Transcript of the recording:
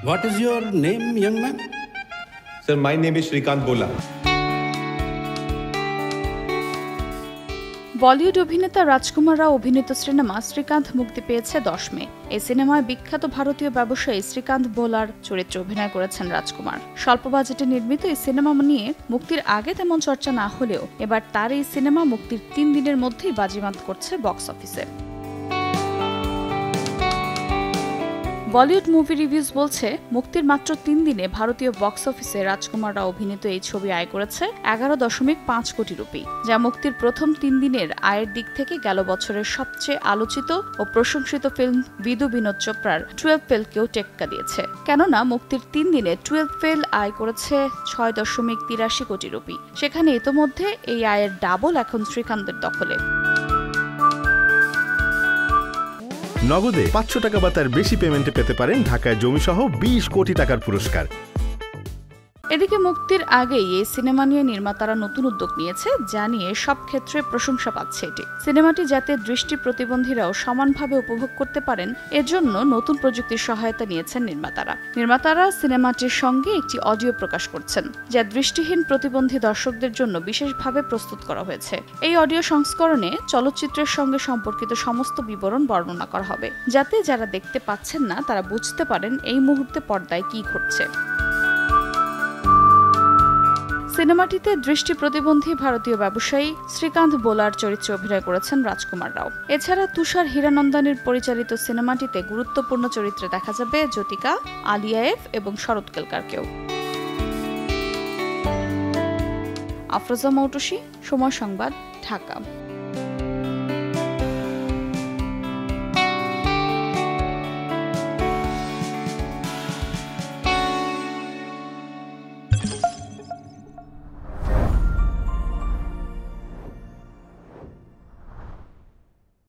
What is your name, young man? Sir, my name is Shrikant Bola. Bollywood অভিনেতা রাজকুমার রাও অভিনীত cinema Srikanta মুক্তি পেয়েছে 10 মে। এই সিনেমায় বিখ্যাত ভারতীয় ব্যবসায়ী শ্রীকান্ত বোলার চরিত্রে অভিনয় করেছেন রাজকুমার। স্বল্প বাজেটে নির্মিত এই সিনেমা নিয়ে মুক্তির আগে তেমন চর্চা না হলেও এবার তার এই সিনেমা মুক্তির 3 দিনের মধ্যেই বাজিমাত করছে বক্স অফিসে। বলিউড মুভি রিভিউজ বলছে, মুক্তির মাত্র 3 দিনে ভারতীয় বক্স অফিসে রাজকুমার রাও অভিনীত এই ছবি আয় করেছে 11.5 কোটি রুপি, যা মুক্তির প্রথম 3 দিনের আয়ের দিক থেকে গেল বছরের সবচেয়ে আলোচিত ও প্রশংসিত ফিল্ম বিদু বিনোদ চোপড়ার 12 ফেলকেও টেক্কা দিয়েছে। কেননা মুক্তির 3 দিনে 12 ফেল আয় করেছে 6.83 কোটি রুপি। সেখানে ইতোমধ্যে এই আয়ের ডাবল এখন শ্রীকান্তের দখলে। নগদে 500 টাকা বা তার বেশি পেমেন্টে পেতে পারেন ঢাকায় জমিসহ 20 কোটি টাকার পুরস্কার। এদিকে মুক্তির আগেই এই সিনেমা নিয়ে নির্মাতারা নতুন উদ্যোগ নিয়েছে, যা নিয়ে সব ক্ষেত্রে প্রশংসা পাচ্ছে এটি। সিনেমাটি যাতে দৃষ্টি প্রতিবন্ধীরাও সমানভাবে উপভোগ করতে পারেন, এজন্য নতুন প্রযুক্তির সহায়তা নিয়েছেন নির্মাতারা সিনেমাটির সঙ্গে একটি অডিও প্রকাশ করছেন, যা দৃষ্টিহীন প্রতিবন্ধী দর্শকদের জন্য বিশেষভাবে প্রস্তুত করা হয়েছে। এই অডিও সংস্করণে চলচ্চিত্রের সঙ্গে সম্পর্কিত সমস্ত বিবরণ বর্ণনা করা হবে, যাতে যারা দেখতে পাচ্ছেন না তারা বুঝতে পারেন এই মুহূর্তে পর্দায় কি ঘটছে। সিনেমাটিতে দৃষ্টি প্রতিবন্ধী ভারতীয় ব্যবসায়ী শ্রীকান্ত বোলার চরিত্রে অভিনয় করেছেন রাজকুমার রাও। এছাড়া তুষার হীরানন্দানীর পরিচালিত সিনেমাটিতে গুরুত্বপূর্ণ চরিত্রে দেখা যাবে জ্যোতিকা, আলিয়া এফ এবং শরৎ কেলকারকেও। আফরোজা মৌটুসী, সময় সংবাদ, ঢাকা।